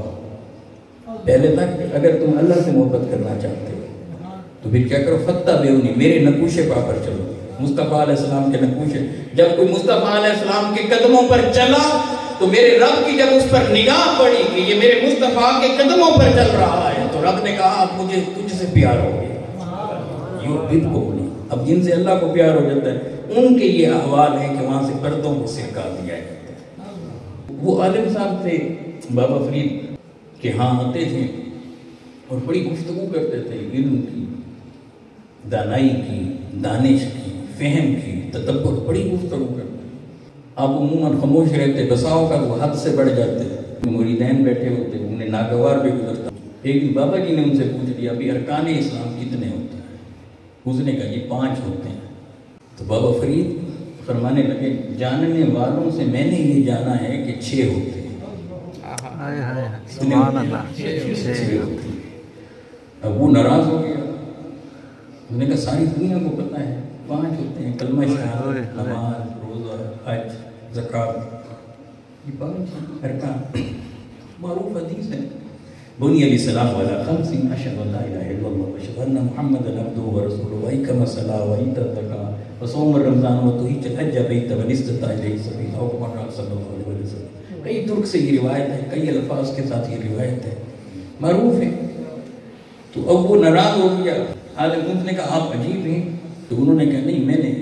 پہلے تک اگر تم اللہ سے محبت کرنا چاہتے ہو تو پھر کیا کرو؟ فاتبعونی، میرے نقوش پا پر چلو. مصطفیٰ علیہ السلام کے نقوش. جب کوئی مصطفیٰ علیہ السلام کے قدموں پر چلا تو میرے رب کی جب اس پر نگاہ پڑی کہ یہ میرے مصطفیٰ کے قدموں پر چل رہا ہے تو رب نے کہا اب مجھے تجھ سے پیار ہو گیا. یحببکم. اب جن سے اللہ کو پیار ہو جاتا ہے ان کے یہ احوال ہے کہ وہاں سے پردوں کو سرکا دیا جاتا ہے. وہ عالم صاحب تھے بابا فرید کے ہاں آتے تھے اور بڑی گفتگو کرتے تھے علم کی، دانائی کی، دانش کی، فہم کی، تدبر. بڑی گفتگو کرتے. آپ عموماً خاموش رہتے، بساؤ کا وہ حد سے بڑھ جاتے. مریدین بیٹھے ہوتے، انہیں ناگوار بھی گزرتا. ایک دن بابا جی نے ان سے پوچھ لیا ابھی ارکان اسلام کتنے ہوتے ہیں؟ اس نے کہا یہ 5 ہوتے ہیں. تو بابا فرید فرمانے لگے جاننے والوں سے میں نے یہ جانا ہے کہ 6 ہوتے ہیں. سبحان اللہ. 6 ہوتے ہیں. اب وہ ناراض ہو گیا. انہوں نے کہا ساری دنیا کو پتا ہے 5 ہوتے ہیں، کلمہ شہادت، نماز، روزہ، حج، زکوٰۃ. یہ 5 ارکان معروف حدیث ہے. بني الإسلام على 5 أشهد أن لا إله إلا الله وأشهد أن محمدا عبده ورسوله وإقام الصلاة وإيتاء الزكاة وصوم رمضان وتحج الحج بيت من استطاع إليه سبيلا أو كما قال صلی اللہ علیہ وسلم. کئی ترک سے یہ روایت ہے، کئی الفاظ کے ساتھ یہ روایت ہے، معروف ہے. تو اب وہ ناراض ہو گیا. عالم نے کہا آپ عجیب ہیں. تو انہوں نے کہا نہیں، میں نے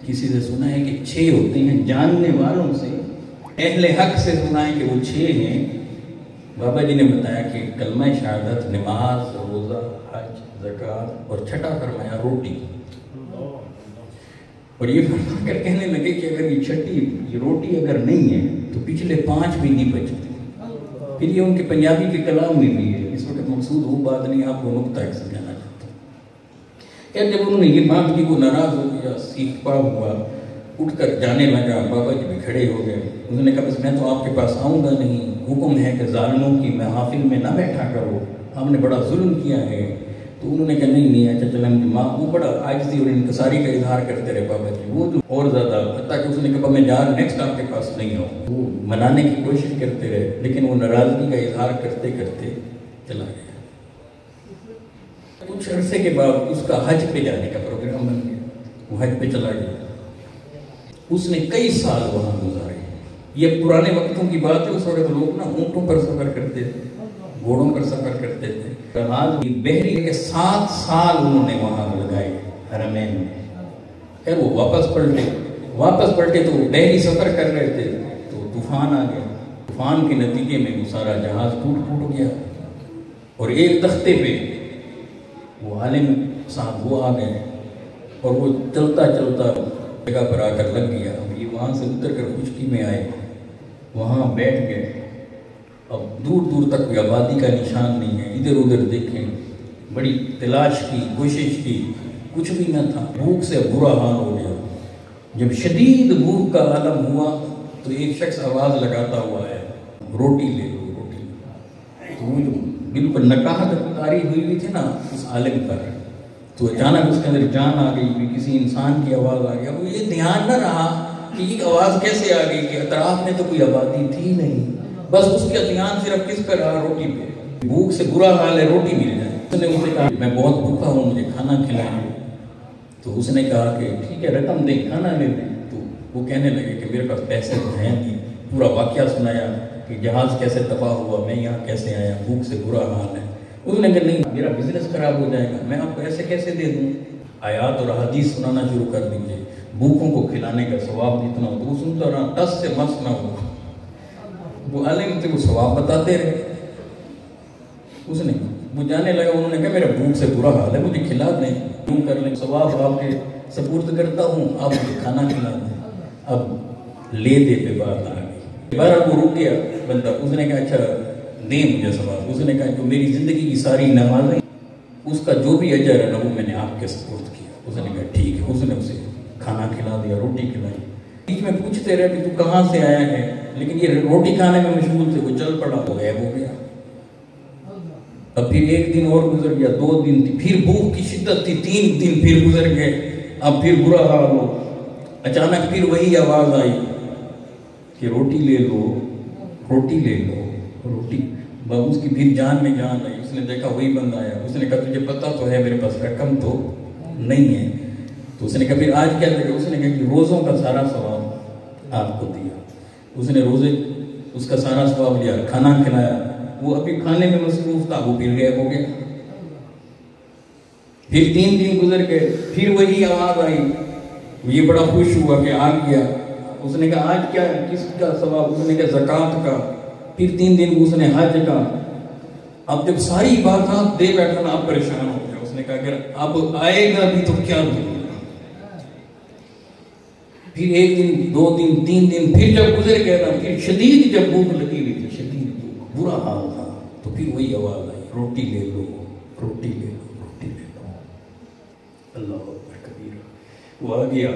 کسی سے سنا ہے کہ 6 ہوتے ہیں، جاننے والوں سے، اہل حق سے سنا ہے کہ وہ 6 ہیں. بابا جی نے بتایا کہ کلمہ شہادت، نماز، روزہ، حج، زکوٰۃ اور چھٹا فرمایا روٹی. اور یہ فرما کر کہنے لگے کہ اگر یہ چھٹی یہ روٹی اگر نہیں ہے تو پچھلے 5 بھی نہیں بچتے. پھر یہ ان کے پنجابی کے کلام میں بھی ہے. اس وقت مقصود وہ بات نہیں, آپ کو نقطہ ایک سمجھانا چاہتا ہوں. کہ جب انہوں نے یہ بات کی وہ ناراض ہو گیا, سیکھ پا ہوا, اٹھ کر جانے لگا. بابا جی بھی کھڑے ہو گئے. انہوں نے کہا بس میں تو آپ کے پاس آؤں گا نہیں, حکم ہے کہ ظالموں کی محافل میں نہ بیٹھا کرو, ہم نے بڑا ظلم کیا ہے. تو انہوں نے کہا نہیں اچھا چلیں ماں. وہ بڑا عاجزی اور انکساری کا اظہار کرتے رہے بابا جی. وہ جو اور زیادہ حتیٰ کہ اس نے کہا میں جان نیکسٹ آپ کے پاس نہیں آؤں. وہ منانے کی کوشش کرتے رہے لیکن وہ ناراضگی کا اظہار کرتے کرتے چلا گیا. کچھ عرصے کے بعد اس کا حج پہ جانے کا پروگرام بن گیا. وہ حج پہ چلا گیا. اس نے کئی سال وہاں گزارے. یہ پرانے وقتوں کی بات ہے. اس وقت لوگ نا اونٹوں پر سفر کرتے تھے, گھوڑوں پر سفر کرتے تھے. آج بحری کے 7 سال انہوں نے وہاں لگائے حرمین میں. خیر وہ واپس پلٹے تو وہ بحری سفر کر رہے تھے تو طوفان آ گیا. طوفان کے نتیجے میں وہ سارا جہاز ٹوٹ گیا اور ایک تختے پہ وہ عالم صاحب وہ آ گئے اور وہ چلتا جگہ پر آ کر لگ گیا. اب یہ وہاں سے اتر کر خشکی میں آئے, وہاں بیٹھ گئے. اب دور دور تک کوئی آبادی کا نشان نہیں ہے. ادھر ادھر دیکھیں, بڑی تلاش کی, کوشش کی, کچھ بھی نہ تھا. بھوک سے برا حال ہو گیا. جب شدید بھوک کا عالم ہوا تو ایک شخص آواز لگاتا ہوا ہے روٹی لے لو, روٹی. تو وہ جو بالکل نکاحت تاری ہوئی تھی نا اس عالم پر, تو اچانک اس کے اندر جان آ گئی. کسی انسان کی آواز آ گئی. اب یہ دھیان نہ رہا کہ یہ آواز کیسے آ گئی کہ اطراف میں تو کوئی آبادی تھی نہیں. بس اس کا دھیان صرف کس پر رہا, روٹی پہ. بھوک سے برا حال ہے, روٹی مل جائے. اس نے اسے کہا میں بہت بھوکا ہوں, مجھے کھانا کھلائیں. تو اس نے کہا کہ ٹھیک ہے رقم دیں, کھانا لے لیں. تو وہ کہنے لگے کہ میرے پاس پیسے تو ہیں نہیں. پورا واقعہ سنایا کہ جہاز کیسے تباہ ہوا, میں یہاں کیسے آیا, بھوک سے برا حال ہے. اس نے کہا نہیں میرا بزنس خراب ہو جائے گا, میں آپ کو ایسے کیسے دے دوں. آیات اور حدیث سنانا شروع کر دیجیے, بھوکوں کو کھلانے کا ثواب جتنا ہو. تو وہ سنتا رہا, 10 سے مس نہ ہو. وہ عالم تھے, وہ ثواب بتاتے رہے. اس نے وہ جانے لگا. انہوں نے کہا میرا بھوک سے برا حال ہے, مجھے کھلا دیں, کیوں کر لیں, ثواب آپ کے سپورٹ کرتا ہوں, آپ مجھے کھانا کھلا دیں. اب لے دے پہ بات آ گئی. بہرحال وہ رک گیا بندہ. اس نے کہا اچھا دیں مجھے ثواب. اس نے کہا جو میری زندگی کی ساری نمازیں اس کا جو بھی اجر ہے نا وہ میں نے آپ کے سپورٹ کیا. اس نے کہا ٹھیک ہے. اس نے اسے کھانا کھلا دیا, روٹی کھلائی. بیچ میں پوچھتے رہے کہ تو کہاں سے آیا ہے, لیکن یہ روٹی کھانے میں مشغول تھے. وہ چل پڑا, وہ غائب ہو گیا. اب پھر 1 دن اور گزر گیا, 2 دن تھی, پھر بھوک کی شدت تھی, 3 دن پھر گزر گئے. اب پھر برا حال ہو. اچانک پھر وہی آواز آئی کہ روٹی لے لو, روٹی لے لو, روٹی. اس کی پھر جان میں جان آئی. اس نے دیکھا وہی بندہ آیا. اس نے کہا تجھے پتا تو ہے میرے پاس رقم تو نہیں ہے. تو اس نے کہا پھر آج کیا کرے. اس نے کہا کہ روزوں کا سارا ثواب آپ کو دیا. اس نے روزے اس کا سارا ثواب لیا, کھانا کھلایا. وہ ابھی کھانے میں مصروف تھا, وہ پھر غائب ہو گیا. پھر 3 دن گزر گئے, پھر وہی آواز آئی. یہ بڑا خوش ہوا کہ آ گیا. اس نے کہا آج کیا ہے, کس کا ثواب. اس نے کہا زکوٰۃ کا. پھر 3 دن اس نے حج کا. اب جب ساری بات آپ دے بیٹھا نا, آپ پریشان ہو گیا. اس نے کہا اگر اب آئے گا بھی تو کیا دوں. پھر 1 دن 2 دن 3 دن پھر جب گزر گیا نا, پھر شدید جب بھوک لگی ہوئی تھی, شدید بھوک, برا حال تھا, تو پھر وہی آواز آئی روٹی لے لو, روٹی لے لو, روٹی لے لو. اللہ اکبر کبیرہ. وہ آ گیا.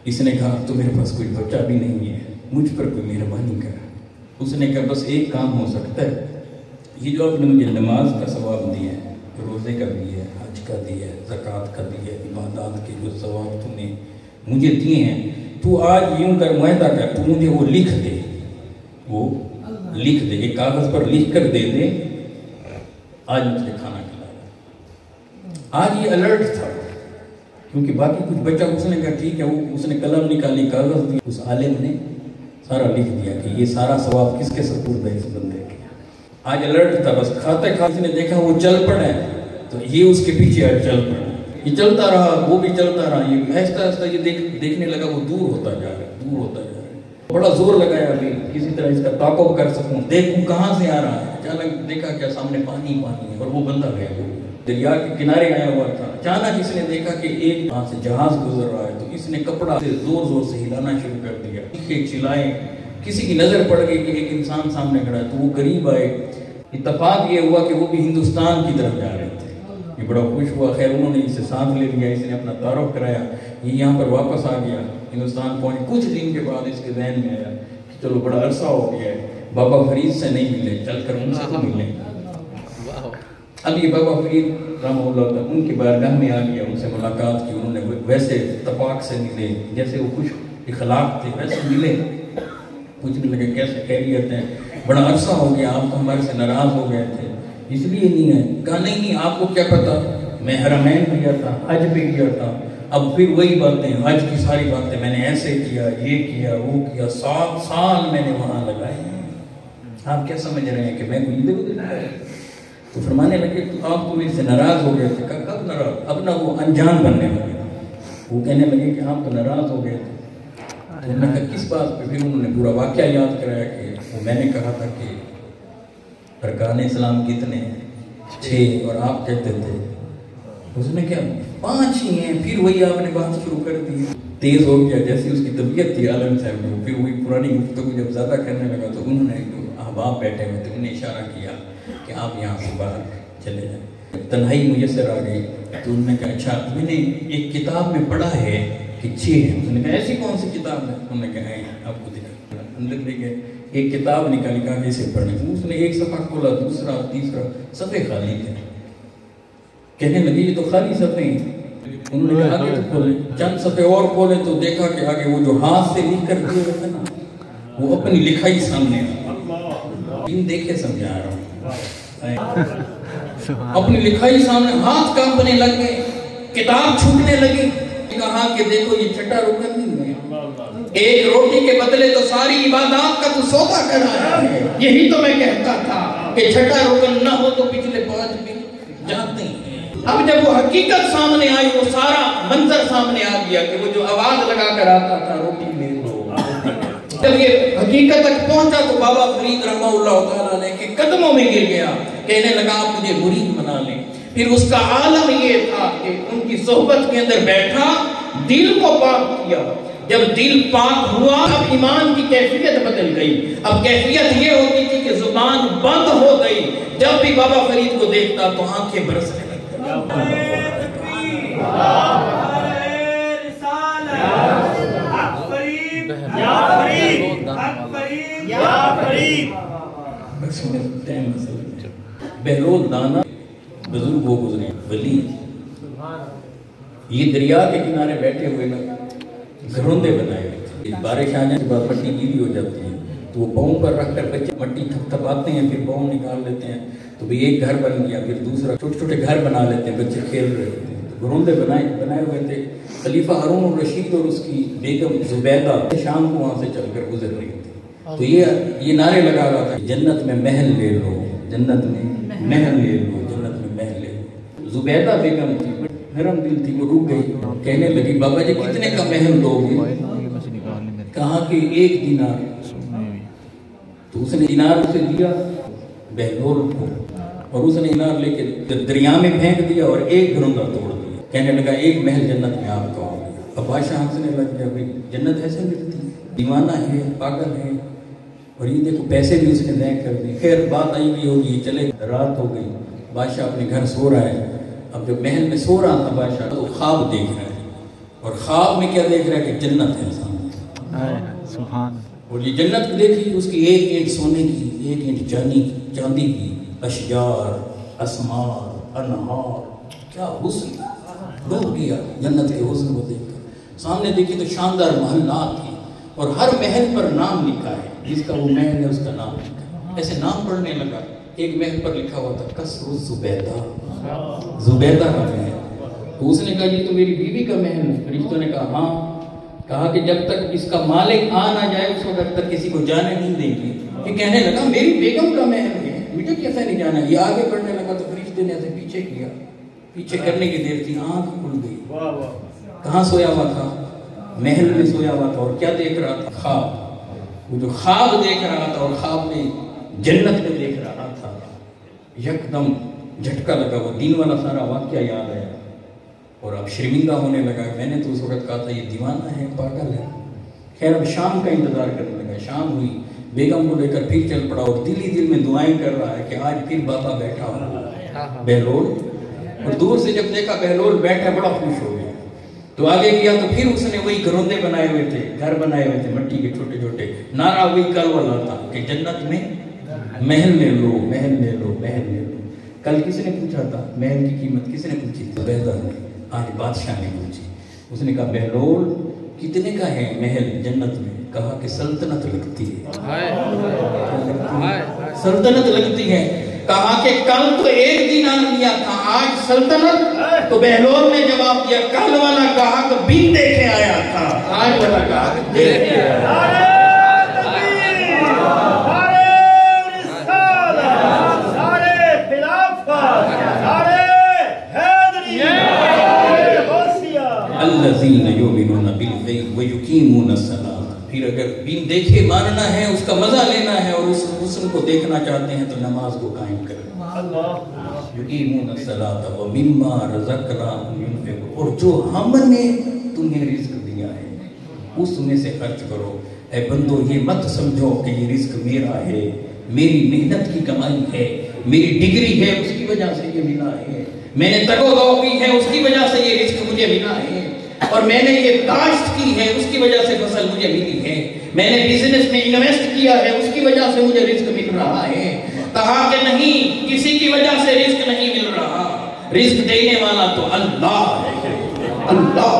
اس نے کہا تو میرے پاس کوئی بچہ بھی نہیں ہے, مجھ پر کوئی مہربانی کر. اس نے کہا بس ایک کام ہو سکتا ہے, یہ جو آپ نے مجھے نماز کا ثواب دیا ہے, روزے کا بھی ہے, حج کا دیا ہے, زکوٰۃ کا دیا ہے, عبادات کے جو ثواب تم نے مجھے دیے ہیں, تو آج یوں کر معاہدہ کر, تو مجھے وہ لکھ دے. وہ لکھ دے, ایک کاغذ پر لکھ کر دے دے, آج مجھے کھانا کھلایا. آج یہ الرٹ تھا کیونکہ باقی کچھ بچہ. اس نے کہا ٹھیک ہے. وہ اس نے قلم نکالی, کاغذ دی. اس عالم نے سارا لکھ دیا کہ یہ سارا ثواب کس کے سپورٹ ہے, اس بندے کے. آج الرٹ تھا. بس کھاتے کھاتے نے دیکھا وہ چل پڑے, تو یہ اس کے پیچھے آج چل پڑا. یہ چلتا رہا, وہ بھی چلتا رہا. یہ آہستہ آہستہ یہ دیکھنے لگا وہ دور ہوتا جا رہا ہے, دور ہوتا جا رہا ہے. بڑا زور لگایا ابھی کسی طرح اس کا تعاقب کر سکوں, دیکھوں کہاں سے آ رہا ہے. اچانک دیکھا کیا سامنے پانی پانی ہے, اور وہ بندہ غائب ہو گیا. دریا کے کنارے آیا ہوا تھا، اچانک اس نے دیکھا کہ ایک وہاں سے جہاز گزر رہا ہے، تو اس نے کپڑا سے زور زور سے ہلانا شروع کر دیا، چیخے چلائے، کسی کی نظر پڑ گئی کہ ایک انسان سامنے کھڑا ہے، تو وہ قریب آئے، اتفاق یہ ہوا کہ وہ بھی ہندوستان کی طرف جا رہے تھے، یہ بڑا خوش ہوا، خیر انہوں نے اسے ساتھ لے لیا، اس نے اپنا تعارف کرایا، یہ یہاں پر واپس آ گیا، ہندوستان پہنچ، کچھ دن کے بعد اس کے ذہن میں آیا کہ چلو بڑا عرصہ ہو گیا ہے، بابا فرید سے نہیں ملے، چل کر ان سے تو ملیں۔ اب یہ بابا فرید رحمہ اللہ تعالیٰ ان کی بارگاہ میں آ گیا، ان سے ملاقات کی، انہوں نے ویسے اتفاق سے ملے، جیسے وہ خوش اخلاق تھے ویسے ملے، پوچھنے لگے کیسے خیریت ہے، بڑا عرصہ ہو گیا، آپ تو ہمارے سے ناراض ہو گئے تھے، اس لیے نہیں ہے، کہا نہیں آپ کو کیا پتا، میں حرمین بھی گیا تھا، حج بھی کیا تھا، اب پھر وہی باتیں، حج کی ساری باتیں میں نے ایسے کیا، یہ کیا، وہ کیا، 7 سال میں نے وہاں لگائے ہیں، آپ کیا سمجھ رہے ہیں کہ میں کوئی ادھر ادھر؟ تو فرمانے لگے تو آپ تو میرے سے ناراض ہو گئے تھے، کہا کب ناراض؟ اب نہ وہ انجان بننے لگے، وہ کہنے لگے کہ آپ تو ناراض ہو گئے تھے، تو انہوں نے کہا کس بات پہ؟ پھر انہوں نے پورا واقعہ یاد کرایا کہ وہ میں نے کہا تھا کہ ارکان اسلام کتنے ہیں؟ 6، اور آپ کہتے تھے اس نے کیا 5 ہی ہیں، پھر وہی آپ نے بات شروع کر دی، تیز ہو گیا جیسی اس کی طبیعت تھی عالم صاحب کو، پھر وہی پرانی گفتگو جب زیادہ کرنے لگا تو انہوں نے جو احباب بیٹھے ہوئے تھے انہیں اشارہ کیا کہ آپ یہاں سے باہر چلے جائیں، تنہائی میسر آ گئی، تو انہوں نے کہا اچھا میں نے ایک کتاب میں پڑھا ہے کہ 6 ہیں، انہوں نے کہا ایسی کون سی کتاب ہے؟ انہوں نے کہا آپ کو دکھا، اندر لے گئے، ایک کتاب نکالی، کہا کہ اسے پڑھنے، اس نے ایک صفحہ کھولا، دوسرا، تیسرا، صفحے خالی تھے، کہنے لگے یہ تو خالی صفحے ہیں، انہوں نے کہا آگے تو کھولیں، چند صفحے اور کھولے تو دیکھا کہ آگے وہ جو ہاتھ سے لکھ کر دیے ہوئے تھے نا، وہ اپنی لکھائی سامنے دیکھے سمجھا رہا ہوں، اپنی لکھائی سامنے، ہاتھ کانپنے لگ گئے، کتاب چھوٹنے لگی، کہا کہ دیکھو یہ چھٹا رکن نہیں ہے، ایک روٹی کے بدلے تو ساری عبادات کا تو سودا کر رہا ہے، یہی تو میں کہتا تھا کہ چھٹا رکن نہ ہو تو پچھلے 5 بھی جاتے ہیں۔ اب جب وہ حقیقت سامنے آئی، وہ سارا منظر سامنے آ گیا کہ وہ جو آواز لگا کر آتا تھا روٹی لے لو، جب یہ حقیقت تک پہنچا تو بابا فرید رحمہ اللہ تعالیٰ نے کے قدموں میں گر گیا، کہنے لگا آپ مجھے مرید بنا لیں۔ پھر اس کا عالم یہ تھا کہ ان کی صحبت کے اندر بیٹھا، دل کو پاک کیا، جب دل پاک ہوا اب ایمان کی کیفیت بدل گئی، اب کیفیت یہ ہوتی تھی کہ زبان بند ہو گئی، جب بھی بابا فرید کو دیکھتا تو آنکھیں برسنے لگی۔ بہلول دانا بزرگ وہ گزرے ولی، یہ دریا کے کنارے بیٹھے ہوئے نا گھروندے بنائے ہوئے، بارش آنے کے بعد مٹی گیلی ہو جاتی ہے تو وہ پاؤں پر رکھ کر بچے مٹی تھپ تھپاتے ہیں، پھر پاؤں نکال لیتے ہیں، تو بھی ایک گھر بن گیا، پھر دوسرا، چھوٹے چھوٹے گھر بنا لیتے ہیں، بچے کھیل رہے ہوتے ہیں، تو گھروندے بنائے ہوئے تھے۔ خلیفہ ہارون الرشید اور اس کی بیگم زبیدہ شام کو وہاں سے چل کر گزر رہی تھی، تو یہ نعرے لگا رہا تھا جنت میں محل لے لو، جنت میں محل لے لو، جنت میں محل لے لو۔ زبیدہ بیگم تھی، نرم دل تھی، وہ رک گئی، کہنے لگی بابا جی کتنے کا محل دو گے؟ کہا کہ 1 دینار، تو اس نے دینار اسے دیا بہلول کو، اور اس نے دینار لے کے دریا میں پھینک دیا اور ایک گھروندہ توڑ دیا، کہنے لگا 1 محل جنت میں آپ کا ہوگا۔ اب بادشاہ ہنسنے لگ گیا، بھائی جنت ایسے ملتی ہے؟ دیوانہ ہے، پاگل ہے، اور یہ دیکھو پیسے بھی اس نے دے کر دی۔ خیر بات آئی گئی ہوگی، چلے رات ہو گئی، بادشاہ اپنے گھر سو رہا ہے، اب جب محل میں سو رہا تھا بادشاہ تو خواب دیکھ رہا ہے، اور خواب میں کیا دیکھ رہا ہے کہ جنت ہے سامنے، سبحان، اور یہ جنت دیکھی، اس کی 1 اینٹ سونے کی، 1 اینٹ چاندی کی، اشجار، اسمار، انہار، کیا حسن، ڈوب گیا جنت کے حسن کو دیکھ کر۔ سامنے دیکھی تو شاندار محلات ہیں، اور ہر محل پر نام لکھا ہے، جس کا وہ محل ہے اس کا نام لکھا ہے، ایسے نام پڑھنے لگا، ایک محل پر لکھا ہوا تھا قصر زبیدہ، زبیدہ کا محل، تو اس نے کہا یہ تو میری بیوی کا محل ہے، فرشتوں نے کہا ہاں، کہا کہ جب تک اس کا مالک آ نہ جائے اس وقت تک کسی کو جانے نہیں دیں گے۔ یہ کہنے لگا میری بیگم کا محل ہے، مجھے کیسے نہیں جانا؟ یہ آگے بڑھنے لگا تو فرشتے نے ایسے پیچھے کیا، پیچھے کرنے کی دیر تھی، آنکھ کھل گئی، کہاں سویا ہوا تھا؟ محل میں سویا ہوا تھا، اور کیا دیکھ رہا تھا؟ خواب، وہ جو خواب دیکھ رہا تھا اور خواب میں جنت میں دیکھ رہا تھا، یکدم جھٹکا لگا، وہ دین والا سارا واقعہ یاد آیا اور اب شرمندہ ہونے لگا. میں نے تو اس وقت کہا تھا یہ دیوانہ ہے، پاگل ہے. خیر اب شام کا انتظار کرنے لگا. شام ہوئی، بیگم کو لے کر پھر چل پڑا اور دل ہی دل میں دعائیں کر رہا ہے کہ آج پھر بابا بیٹھا ہو بہلول. اور دور سے جب دیکھا بہلول بیٹھا بڑا خوش ہو گیا. تو آگے گیا تو پھر اس نے وہی گھروندے بنائے ہوئے تھے، گھر بنائے ہوئے تھے مٹی کے چھوٹے چھوٹے. نعرہ وہی کل والا تھا کہ جنت میں محل لے لو، محل لے لو، محل لے لو. کل کس نے پوچھا تھا محل کی قیمت؟ کس نے پوچھی تھی؟ عبیدہ نے. آج بادشاہ نے پوچھی. اس نے کہا بہلول کتنے کا ہے محل جنت میں؟ کہا کہ سلطنت لگتی ہے، سلطنت لگتی ہے. کہا کہ کل تو 1 دینار لیا تھا، آج سلطنت. تو بہلول نے جواب دیا کل والا کہا کہ بن دیکھے آیا تھا، آج والا کہا کہ دیکھ کے آیا. الذین یؤمنون بالغیب ویقیمون الصلاۃ. پھر اگر بن دیکھے ماننا ہے، اس کا مزہ لینا ہے اور اس حسن کو دیکھنا چاہتے ہیں تو نماز کو قائم کریں. یقیمون الصلاۃ ومما رزقناہم ينفقون. اور جو ہم نے تمہیں رزق دیا ہے اس میں سے خرچ کرو. اے بندو یہ مت سمجھو کہ یہ رزق میرا ہے، میری محنت کی کمائی ہے، میری ڈگری ہے اس کی وجہ سے یہ ملا ہے، میں نے تگ و دو کی ہے اس کی وجہ سے یہ رزق مجھے ملا ہے، اور میں نے یہ کاشت کی ہے اس کی وجہ سے فصل مجھے ملی ہے، میں نے بزنس میں انویسٹ کیا ہے اس کی وجہ سے مجھے رزق مل رہا ہے. کہا کہ نہیں، کسی کی وجہ سے رزق نہیں مل رہا، رزق دینے والا تو اللہ ہے، اللہ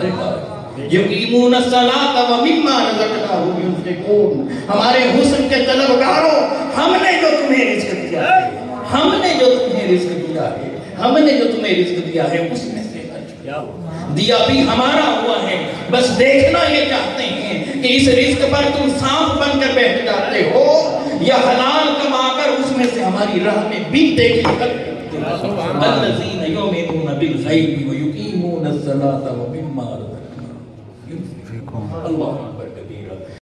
ہے. یقیمون الصلاۃ ومما رزقناہم ينفقون. ہمارے حسن کے طلبگاروں، ہم نے جو تمہیں رزق دیا ہے، ہم نے جو تمہیں رزق دیا ہے، ہم نے جو تمہیں رزق دیا ہے اس میں سے دیا بھی ہمارا ہوا ہے. بس دیکھنا یہ چاہتے ہیں کہ اس رزق پر تم سانپ بن کر بیٹھ جاتے ہو یا حلال کما کر اس میں سے ہماری راہ میں بھی دیکھ کر. الذین یؤمنون بالغیب ویقیمون الصلاۃ ومما رزقناہم ينفقون. اللہ